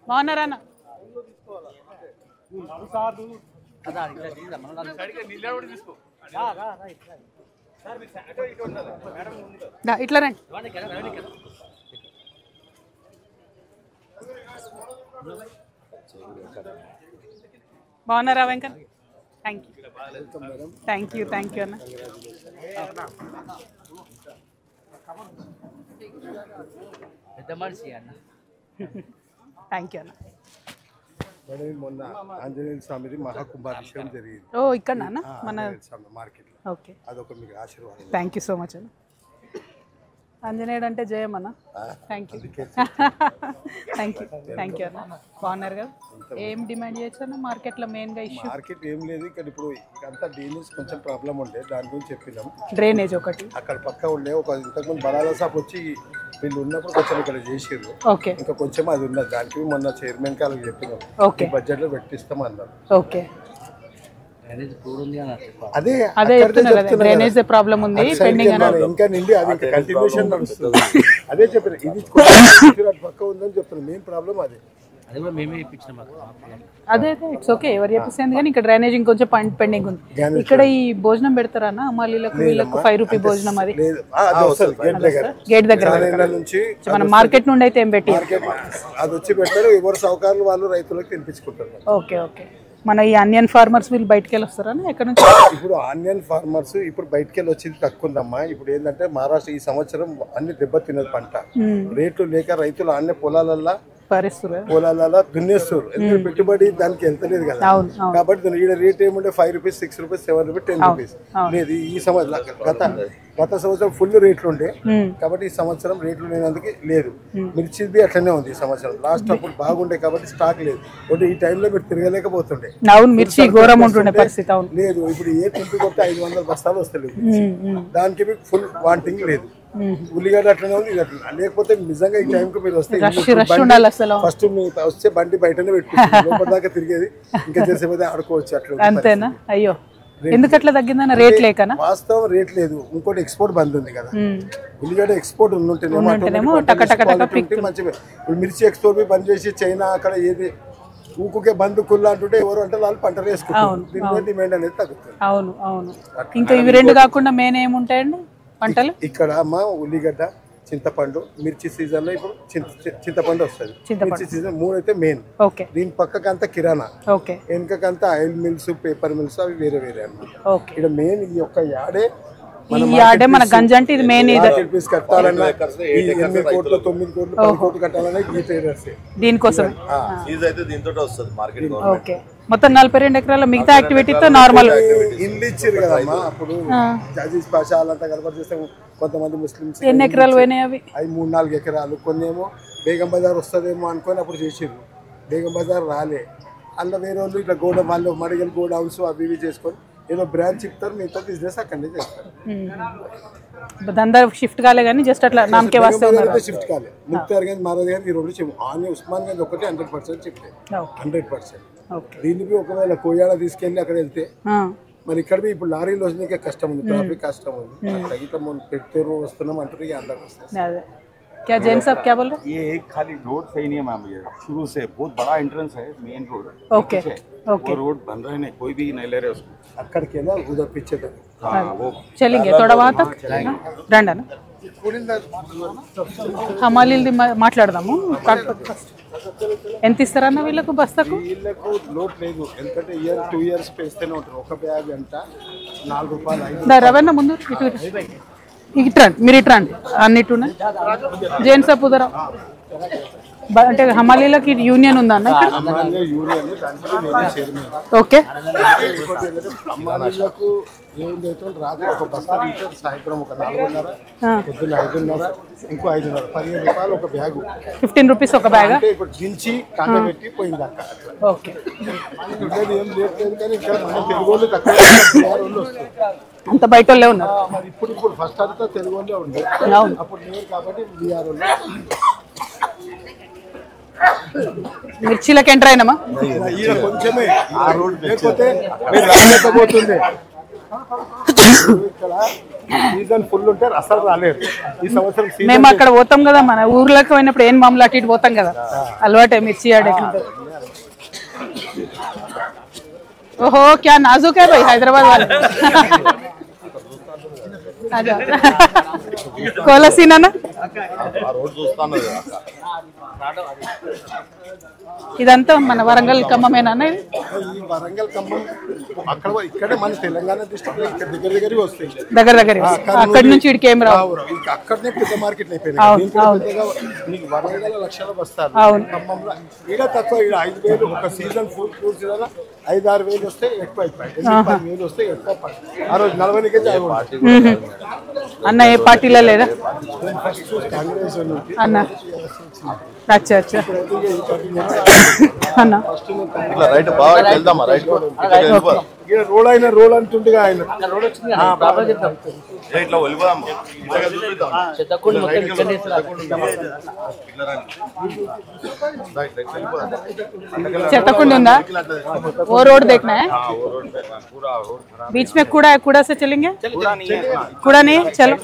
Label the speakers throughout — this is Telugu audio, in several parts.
Speaker 1: బాగున్నారా అన్న? ఇట్లా రండి. బాగున్నారా వెంకట్? థ్యాంక్ యూ అన్న. థ్యాంక్ యూ అన్న.
Speaker 2: మొన్న ఆంజనేయ స్వామి మహాకుంభాభిషేకం జరిగింది.
Speaker 1: ఓ ఇక్కడ మన
Speaker 2: మార్కెట్.
Speaker 1: ఓకే,
Speaker 2: అదొక మీకు ఆశీర్వాదం.
Speaker 1: థ్యాంక్ యూ సో మచ్ అన్న. ఆంజనేయుడు అంటే జయం అన్న. థ్యాంక్ యూ అన్న. బాగున్నారు కదా? ఏం డిమాండ్ చేయొచ్చు అన్న మార్కెట్లో మెయిన్గా ఇష్యూ?
Speaker 2: మార్కెట్ ఏం లేదు ఇక్కడ. ఇప్పుడు అంతా డ్రైనేజ్ కొంచెం ప్రాబ్లం ఉండే, దాని గురించి చెప్పినాం.
Speaker 1: డ్రైనేజ్ ఒకటి
Speaker 2: అక్కడ పక్క ఉండే ఒక ఇంతకుముందు బలాల షాప్ వచ్చి వీళ్ళు ఉన్నప్పుడు కొంచెం ఇక్కడ చేసిర్రు.
Speaker 1: ఓకే,
Speaker 2: ఇంకా కొంచెం అది ఉన్నది. దానికి మొన్న చైర్మన్ కాళ్ళకి చెప్పినాం.
Speaker 1: ఓకే,
Speaker 2: బడ్జెట్ లో పెట్టిస్తాం అన్నారు.
Speaker 1: ఓకే,
Speaker 2: అదే
Speaker 1: డ్రైనేజ్ ప్రాబ్లం ఉంది పెండింగ్
Speaker 2: ఇంకా నిండి అది కంటిన్యూషన్ నడుస్తుంది. అదే చెప్పారు, ఇది పక్క ఉందని చెప్తున్నాం. మెయిన్ ప్రాబ్లం అదే.
Speaker 1: అదే ఇట్స్ ఓకే, ఎవరు చెప్పేసింది కానీ ఇక్కడ డ్రైనేజ్ ఇంకొంచెం పెండింగ్ ఉంది. ఇక్కడ ఈ భోజనం పెడతారా అన్న అమ్మాయిలకు? వీళ్ళకు 5 రూపీ భోజనం. అది గేట్ దగ్గర
Speaker 2: నుంచి
Speaker 1: మన మార్కెట్ నుండి అయితే ఏం పెట్టి
Speaker 2: అది వచ్చి పెట్టారు. ఎవరు సౌకర్యాలు వాళ్ళు రైతులకు తినిపించుకుంటారు.
Speaker 1: Okay okay. మన ఈ ఆనియన్ ఫార్మర్స్ వీళ్ళు బయటకు వెళ్ళి వస్తారా ఎక్కడ నుంచి?
Speaker 2: ఇప్పుడు ఆనియన్ ఫార్మర్స్ ఇప్పుడు బయటకు వెళ్ళి వచ్చేది తక్కువ ఉందమ్మా. ఇప్పుడు ఏంటంటే మహారాష్ట్ర ఈ సంవత్సరం అన్ని దెబ్బతిన్నది పంట. రేట్లు లేక రైతులు అన్ని పొలాలల్లో దున్నేస్తారు. ఎందుకంటే పెట్టుబడి దానికి వెళ్తలేదు కదా. కాబట్టి రేట్ ఏముంటే 5 రూపీస్, 6 రూపీస్, 7 రూపీస్, 10 రూపీస్ లేదు. ఈ సంవత్సరం గత సంవత్సరం ఫుల్ రేట్లు ఉండే, కాబట్టి ఈ సంవత్సరం రేట్లు లేనందుకు లేదు. మిర్చి అట్లనే ఉంది ఈ సంవత్సరం. లాస్ట్ అప్పుడు బాగుండే కాబట్టి స్టాక్ లేదు. అంటే ఈ టైంలో మీరు తిరగలేకపోతుండే. లేదు ఇప్పుడు ఏ తింటూ కొట్టి 500 బస్తాలు వస్తలేదు. దానికి మీకు ఫుల్ వాంటింగ్ లేదు. ఉల్లిగడ్డ అట్లనే ఉంది, లేకపోతే నిజంగా ఈ టైంకి మీరు వస్తే ఫస్ట్ వస్తే బండి బయటనే పెట్టుకుంటారు. లోపల దాకా తిరిగేది, ఇంకా చేసేపోతే ఆడుకోవచ్చు. అట్లా
Speaker 1: అంతేనా? అయ్యో, ఎందుకు అట్లా తగ్గిందన్న? రేట్ లేకనా?
Speaker 2: వాస్తవం రేట్ లేదు. ఇంకోటి ఎక్స్పోర్ట్ బంద్ ఉంది కదా. ఉల్లిగడ్డ ఎక్స్పోర్ట్ ఉంటేనేమో మంచిగా. ఇప్పుడు మిర్చి ఎక్స్పోర్ట్ బంద్ చేసి చైనా అక్కడ ఏది ఊకే బంద్ కుల్లా అంటుంటే ఎవరు అంటే వాళ్ళు పంటలు వేసుకుంటారు. దీని డిమాండ్ అనేది తగ్గుతుంది.
Speaker 1: అవును అవును. ఇంకా ఇవి రెండు కాకుండా మెయిన్ ఏముంటాయండి పంటలు? ఇక్కడ
Speaker 2: అమ్మ ఉల్లిగడ్డ, చింతపండు. మిర్చి సీజన్ లో ఇప్పుడు చింతపండు వస్తుంది. మిర్చి సీజన్ 3 అయితే మెయిన్. దీని పక్కకంతా కిరాణా, వెనుకకంతా ఆయిల్ మిల్స్, పేపర్ మిల్స్, అవి వేరే వేరే అన్నమాట. ఇక్కడ మెయిన్ ఈ యొక్క యాడే
Speaker 1: మన గంజ అంటే ఇది మెయిన్.
Speaker 2: కట్టాలన్నా 8 కోట్లు, 9 కోట్లు, 10 కోట్లు కట్టాలన్నా ఈ ట్రేడర్స్
Speaker 1: దీనికోసం. మొత్తం 42 ఎకరాల మిగతా యాక్టివిటీతో నార్మల్
Speaker 2: ఇల్లు ఇచ్చారు కదమ్మా. అప్పుడు జజీస్ భాష అంతా కనబడి చేస్తే కొంతమంది ముస్లిమ్స్
Speaker 1: ఎన్ని ఎకరాలు పోయినాయి? అవి
Speaker 2: 3-4 ఎకరాలు. కొన్ని ఏమో బేగం బజార్ వస్తుందేమో అనుకొని అప్పుడు చేసారు. బేగం బజార్ రాలే. అందులో వేరే వాళ్ళు ఇట్లా వాళ్ళు మడిగల్ గోడౌన్స్ అవి ఇవి చేసుకొని ఏదో బ్రాంచ్ ఇస్తారు, మిగతా బిజినెస్ అక్కడనే చేస్తారు.
Speaker 1: దందా షిఫ్ట్ కాలే కానీ జస్ట్ అట్లా నామకే వస్తే
Speaker 2: షిఫ్ట్ కాలే. ముక్తార్ గంజ్, మహారాజ్ గంజ్ ఈ రోడ్డు ఆనే ఉస్మాన్ గంజ్ ఒకటి 100% షిఫ్ట్. 100%. దీనికి ఒకవేళ కోయాడ తీసుకెళ్ళి అక్కడ వెళ్తే మరి ఇక్కడ ఇప్పుడు లారీలు వస్తున్నాయి, కష్టం ఉంది. ట్రాఫిక్ కష్టం ఉంది. ఇట్లా పెట్టారు వస్తున్నాం అంటారు. అందరికి వస్తుంది.
Speaker 1: क्या जैन साहब क्या बोल रहे हैं?
Speaker 3: ये एक खाली रोड सही नहीं है मैम. ये शुरू से बहुत बड़ा एंट्रेंस है, मेन रोड.
Speaker 1: Okay okay.
Speaker 3: वो रोड बन रहे नहीं, कोई भी नहीं ले रहे उसको.
Speaker 2: अक्कड़ के ना उधर पीछे तक.
Speaker 3: हाँ वो
Speaker 1: चलेंगे थोड़ा वहाँ तक రండి అన్న. హమాలీలది మాట్లాడదాము. ఎంత ఇస్తారన్న వీళ్ళకు బస్తాకు?
Speaker 2: వీళ్ళకు లోట్ లేదు. ఎందుకంటే 2 ఇయర్స్ పేస్తేనే ఉంటారు. ఒక బ్యాగ్ ఎంత 4 రూపాయలు 5.
Speaker 1: రవన్న ముందు ఇట్రండి, మీరు ఇట్రండి. అన్నిటి జైన్ సాబ్ ఉదరా అంటే హమాలీలకి యూనియన్ ఉందా అన్న? ఓకే.
Speaker 2: హమాలీలకు ఏంటైతే రాత్రి ఒక బస్తా సాయంత్రం ఒక 4:30, పొద్దున్న 5:30, ఇంకో 5:30, 15 రూపాయలు ఒక బ్యాగు.
Speaker 1: 15 రూపీస్ ఒక బ్యాగ్.
Speaker 2: ఇప్పుడు దించి కాంట పెట్టి పోయింది అక్క.
Speaker 1: ఓకే.
Speaker 2: ఏం లేదు కానీ ఇక్కడ మన తెలుగు వాళ్ళు తక్కువ
Speaker 1: అంత బయట వాళ్ళే ఉన్నారు.
Speaker 2: మరి ఇప్పుడు ఫస్ట్ అంతా తెలుగు వాళ్ళే ఉండే. అప్పుడు లేరు కాబట్టి బీఆర్ వాళ్ళు.
Speaker 1: మిర్చిలకు ఎంటర్ అయినామా?
Speaker 2: కొంచెమే లేకపోతే రాలేకపోతుండే. ఇక్కడ సీజన్ ఫుల్ ఉంటే అసలు రాలేదు ఈ సంవత్సరం.
Speaker 1: మేము అక్కడ పోతాం కదా, మన ఊర్లోకి పోయినప్పుడు ఏం మామూలు అటు ఇటు పోతాం కదా, అలవాటే మిర్చి ఆడ. ఓహో క్యా నాజుక్ హై భాయ్ హైదరాబాద్ వాले. కోలసీనా ఇదంతా మన వరంగల్ ఖమ్మమేనా?
Speaker 2: ఈ వరంగల్ ఖమ్మం అక్కడ ఇక్కడే మన తెలంగాణ డిస్ట్రిక్ట్ దగ్గర దగ్గర వస్తాయి,
Speaker 1: దగ్గర దగ్గర. అక్కడి నుంచి ఇక్కడికి ఏం రావు,
Speaker 2: అక్కడనే పెద్ద మార్కెట్ అయిపోయింది. వరంగల్ లక్షల బస్తాలు, ఖమ్మంలో ఈడ తక్కువ. ఈడ 5,000 ఒక సీజన్ ఫ్రూట్స్ 5-6,000 వస్తే ఎక్కువ అయిపోయి, 10,000 వస్తే ఎక్కువ. ఆ రోజు 40 కేజీ
Speaker 1: అన్న. ఏ పార్టీలో లేదా
Speaker 2: కాంగ్రెస్
Speaker 1: అన్న? అచ్చా అచ్చా అన్న.
Speaker 2: రోడ్ అయినా రోడ్ అంటుండగా ఆయన
Speaker 1: చెత్తకుండి ఉందా? वो रोड देखना है, बीच में कूड़ा से चलेंगे? कूड़ा नहीं, चलो.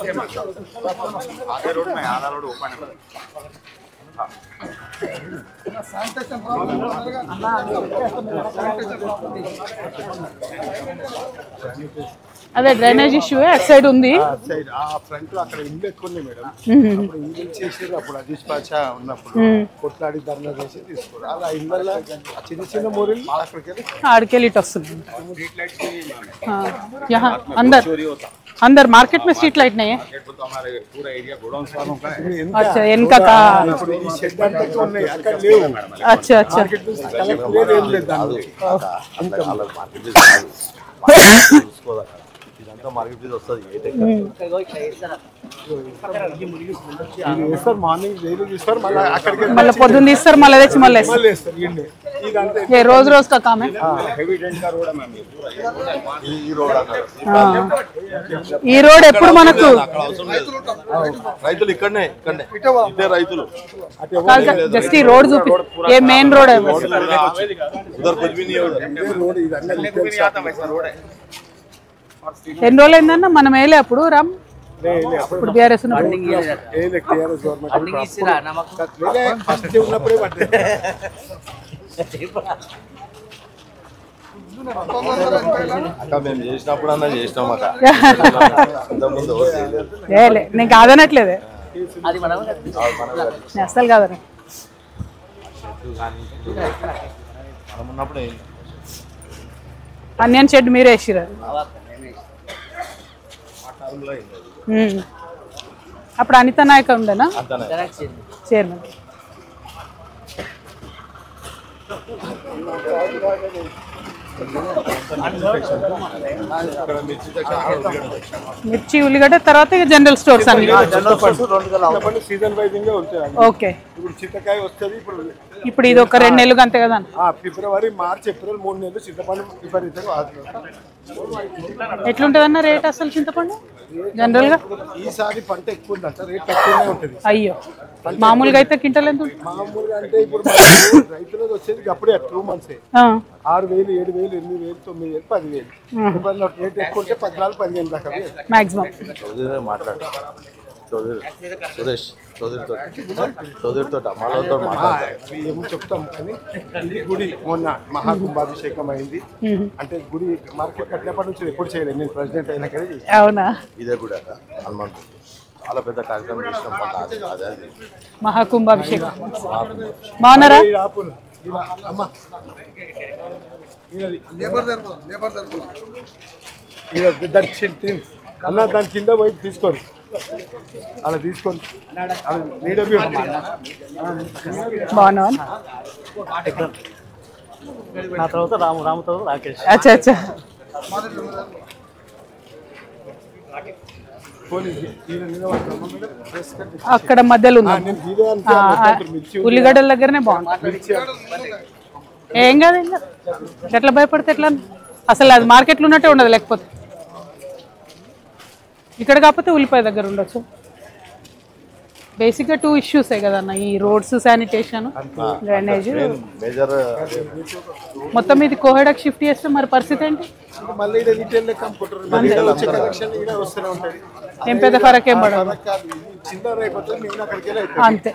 Speaker 1: అదే డ్రైనేజ్ ఇష్యూ అటు సైడ్ ఉంది.
Speaker 2: ఫ్రంట్ లో అక్కడ ఇల్లు ఎక్కువ ఉన్నాయి మేడం. ఇల్లు చేసారు అప్పుడు అజీజ్ పాషా ఉన్నప్పుడు, కొట్లాడి ధర్నా చేసి తీసుకోరు. అలా ఇళ్ళల్లో చిన్న చిన్న మూరీలు
Speaker 1: ఆడికెళ్ళి ఇటు వస్తుంది. अंदर मार्केट में स्ट्रीट लाइट नहीं है? अच्छा, इनका अच्छा अच्छा మళ్ళీ పొద్దున్న తీస్తారు, మళ్ళీ తెచ్చి మళ్ళీ రోజు का काम है. ఈ రోడ్ ఎప్పుడు మనకు
Speaker 3: రైతులు ఇక్కడనే రైతులు
Speaker 1: జస్ట్ ఈ రోడ్ చూపి, ఏ మెయిన్ రోడ్ ఎన్ని రోజులు అయిందన్న మనం వేయలే అప్పుడు రామ్? ఇప్పుడు బీఆర్ఎస్
Speaker 3: మేము చేసినప్పుడు అన్నా చేసినాం
Speaker 1: నేను కాదనట్లేదే, అసలు కాదన. అన్యన్ షెడ్ మీరే వేసిరా అప్పుడు? అనిత నాయక ఉండేనా చైర్మన్? మిర్చి ఉల్లిగడ్డ తర్వాత ఇక జనరల్ స్టోర్స్ అన్ని
Speaker 2: సీజన్ వైజ్
Speaker 1: ఓకే.
Speaker 2: ఇప్పుడు చింతకాయ వస్తుంది.
Speaker 1: ఇప్పుడు ఇది ఒక 2 నెలలు అంతే కదా?
Speaker 2: ఫిబ్రవరి, మార్చ్, ఏప్రిల్ 3 నెలలు చింతపండు విపరీతంగా.
Speaker 1: ఎట్లుంటది అన్న రేట్ అసలు చింతపండు జనరల్ గా?
Speaker 2: ఈసారి పంట ఎక్కువ ఉందంట, రేట్ తక్కువనే ఉంటుంది.
Speaker 1: అయ్యో, మామూలుగా అయితే క్వింటల్ ఎంత?
Speaker 2: మామూలుగా అంటే ఇప్పుడు రైతులకు వచ్చేది అప్పుడే 2 months 6,000, 7,000, 8,000, 9,000, 10,000. రేట్ ఎక్కువ ఉంటే 14-15 దాకా
Speaker 1: మాక్సిమం.
Speaker 3: మాట్లాడు సురేష్
Speaker 2: ఏమో చెప్తాం కానీ ఇది గుడి మొన్న మహాకుంభాభిషేకం అయింది. అంటే గుడి మార్కెట్ కట్టినప్పటి నుంచి ఎప్పుడు చేయలేదు, నేను ప్రెసిడెంట్ అయినా కానీ.
Speaker 1: అవునా?
Speaker 3: ఇదే గుడి హనుమంతు చాలా పెద్ద కార్యక్రమం చేసినాం.
Speaker 1: మహాకుంభాభిషేకం బాగున్నారా?
Speaker 2: అన్న దాని కింద పోయి తీసుకోండి, అలా తీసుకోండి.
Speaker 1: బాగున్నా
Speaker 4: నా తర్వాత రాము తర్వాత రాకేష్.
Speaker 1: అచ్చా అచ్చా. అక్కడ మధ్యలో ఉంది, ఉల్లిగడ్డల దగ్గరనే బాగుంది. ఏం కాదు, ఇంకా ఎట్లా భయపడితే ఎట్లా? అసలు అది మార్కెట్లో ఉన్నట్టే ఉండదు, లేకపోతే ఇక్కడ కాకపోతే ఉల్లిపాయ దగ్గర ఉండొచ్చు. బేసిక్గా 2 issues కదన్న, ఈ రోడ్స్, శానిటేషన్, డ్రైనేజ్. మొత్తం ఇది కోహెడకి షిఫ్ట్ చేస్తే మరి పరిస్థితి ఏంటి?
Speaker 2: మళ్ళీ
Speaker 1: ఏం పెద్ద ఫరక్ ఏం పడదు అంతే.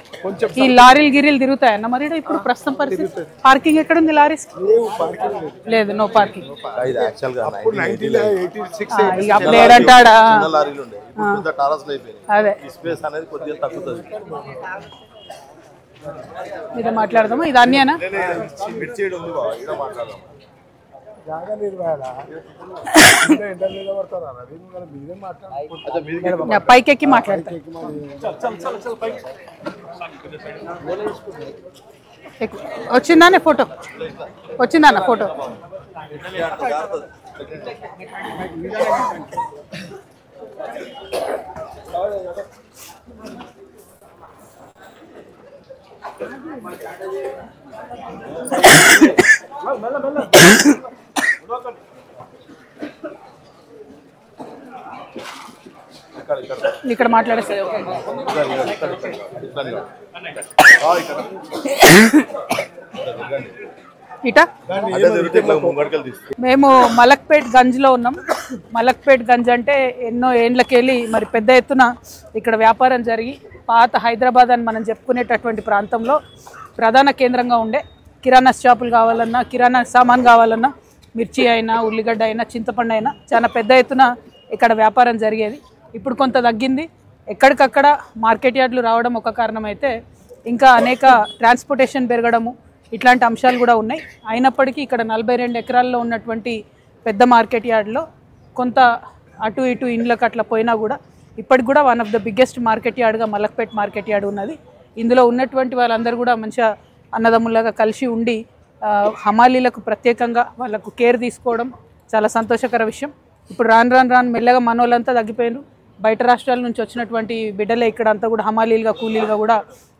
Speaker 1: ఈ లారీలు గిరీలు తిరుగుతాయన్న మరి ఇప్పుడు ప్రస్తుతం పరిస్థితి? పార్కింగ్ ఎక్కడ ఉంది లారీస్? లేదు, నో పార్కింగ్. అప్పుడు ఏడంటాడా? అదే ఇది మాట్లాడదామా? ఇది అన్నేనా? పైకెక్కి మాట్లాడతా. వచ్చిందానే ఫోటో? వచ్చిందన్న ఫోటో? ఇక్కడ మాట్లాడేస్తా. ఇటా మేము మలక్పేట్ గంజ్లో ఉన్నాం. మలక్పేట్ గంజ్ అంటే ఎన్నో ఏండ్లకెళ్ళి మరి పెద్ద ఎత్తున ఇక్కడ వ్యాపారం జరిగి పాత హైదరాబాద్ అని మనం చెప్పుకునేటటువంటి ప్రాంతంలో ప్రధాన కేంద్రంగా ఉండే కిరాణా షాపులు కావాలన్నా, కిరాణా సామాన్ కావాలన్నా, మిర్చి అయినా, ఉల్లిగడ్డ అయినా, చింతపండు అయినా చాలా పెద్ద ఎత్తున ఇక్కడ వ్యాపారం జరిగేది. ఇప్పుడు కొంత తగ్గింది. ఎక్కడికక్కడ మార్కెట్ యార్డులు రావడం ఒక కారణం అయితే ఇంకా అనేక ట్రాన్స్పోర్టేషన్ పెరగడము ఇట్లాంటి అంశాలు కూడా ఉన్నాయి. అయినప్పటికీ ఇక్కడ 42 ఎకరాల్లో ఉన్నటువంటి పెద్ద మార్కెట్ యార్డ్లో కొంత అటు ఇటు ఇండ్లకు అట్లా పోయినా కూడా ఇప్పటికి కూడా one of the biggest market యార్డ్గా మలక్పేట్ మార్కెట్ యార్డ్ ఉన్నది. ఇందులో ఉన్నటువంటి వాళ్ళందరూ కూడా మంచిగా అన్నదమ్ములాగా కలిసి ఉండి హమాలీలకు ప్రత్యేకంగా వాళ్ళకు కేర్ తీసుకోవడం చాలా సంతోషకర విషయం. ఇప్పుడు రాను మెల్లగా మనోళ్ళంతా తగ్గిపోయినారు. బయట రాష్ట్రాల నుంచి వచ్చినటువంటి బిడ్డలే ఇక్కడ అంతా కూడా హమాలీలుగా, కూలీలుగా కూడా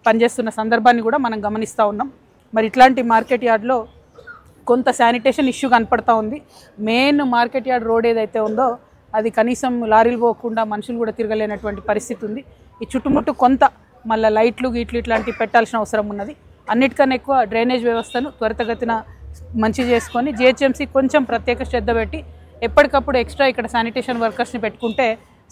Speaker 1: పనిచేస్తున్న సందర్భాన్ని కూడా మనం గమనిస్తూ ఉన్నాం. మరి ఇట్లాంటి మార్కెట్ యార్డ్లో కొంత శానిటేషన్ ఇష్యూ కనపడతా ఉంది. మెయిన్ మార్కెట్ యార్డ్ రోడ్ ఏదైతే ఉందో అది కనీసం లారీలు పోకుండా మనుషులు కూడా తిరగలేనటువంటి పరిస్థితి ఉంది. ఈ చుట్టుముట్టు కొంత మళ్ళీ లైట్లు గీట్లు ఇట్లాంటివి పెట్టాల్సిన అవసరం ఉన్నది. అన్నిటికన్నా ఎక్కువ డ్రైనేజ్ వ్యవస్థను త్వరితగతిన మంచి చేసుకొని జిహెచ్ఎంసీ కొంచెం ప్రత్యేక శ్రద్ధ పెట్టి ఎప్పటికప్పుడు ఎక్స్ట్రా ఇక్కడ శానిటేషన్ వర్కర్స్ని పెట్టుకుంటే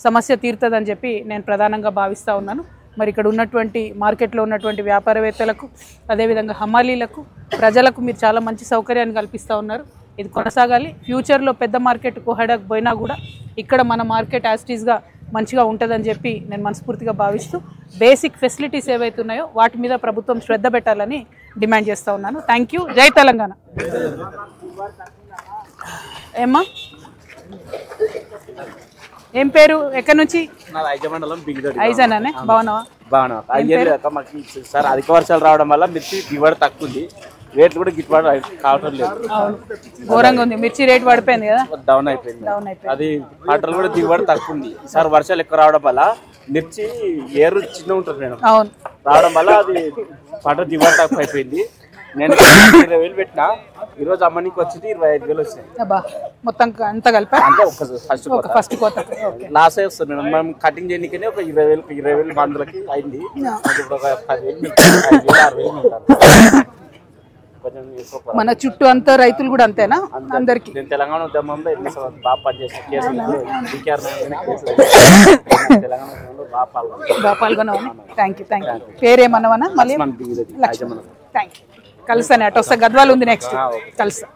Speaker 1: సమస్య తీరుతుందని చెప్పి నేను ప్రధానంగా భావిస్తూ ఉన్నాను. మరి ఇక్కడ ఉన్నటువంటి మార్కెట్లో ఉన్నటువంటి వ్యాపారవేత్తలకు, అదేవిధంగా హమాలీలకు, ప్రజలకు మీరు చాలా మంచి సౌకర్యాన్ని కల్పిస్తూ ఉన్నారు. ఇది కొనసాగాలి. ఫ్యూచర్లో పెద్ద మార్కెట్ కోహెడకు పోయినా కూడా ఇక్కడ మన మార్కెట్ యాస్టీస్గా మంచిగా ఉంటుందని చెప్పి నేను మనస్ఫూర్తిగా భావిస్తూ బేసిక్ ఫెసిలిటీస్ ఏవైతే ఉన్నాయో వాటి మీద ప్రభుత్వం శ్రద్ధ పెట్టాలని డిమాండ్ చేస్తూ ఉన్నాను. Thank you. జై తెలంగాణ. ఏమ్మా, ఏం పేరు, ఎక్కడి నుంచి? ఐజానే. బాగున్నావా?
Speaker 5: మాకు సార్ అధిక వర్షాలు రావడం వల్ల మిర్చి దిగుబడి తక్కువ ఉంది, రేట్లు కూడా గిట్టుబాటు కావటం లేదు.
Speaker 1: ఘోరంగా ఉంది, మిర్చి రేట్ పడిపోయింది కదా,
Speaker 5: డౌన్ అయిపోయింది. అది పంటలు కూడా దిగుబడి తక్కువ ఉంది. సార్ వర్షాలు ఎక్కువ రావడం వల్ల మిర్చి ఏరు చిన్న ఉంటుంది మేడం, రావడం వల్ల అది పంట దిగుబడి తక్కువ అయిపోయింది. నేను 20,000 పెట్టినా, ఈరోజు అమ్మనికి వచ్చింది 25,000 వచ్చినాయి.
Speaker 1: మొత్తం అంతా కలిపి ఫస్ట్ కోత
Speaker 5: లాస్ వస్తుంది మేడం. మనం కటింగ్ చేయడానికనే ఒక 20,000 మందులకి అయింది. ఇప్పుడు ఒక 10,000, 6,000.
Speaker 1: మన చుట్టూ అంతా రైతులు కూడా అంతేనా? అందరికి
Speaker 5: నేను తెలంగాణ ఉద్యమంలో బాగా పనిచేసిన కేసులు
Speaker 1: బాగా పాల్గొన్నాను. Thank you. పేరేమన్నావనా? మళ్ళీ థ్యాంక్ యూ. కలుస్తాను. అటు వస్తా, గద్వాలు ఉంది నెక్స్ట్. కలుస్తా.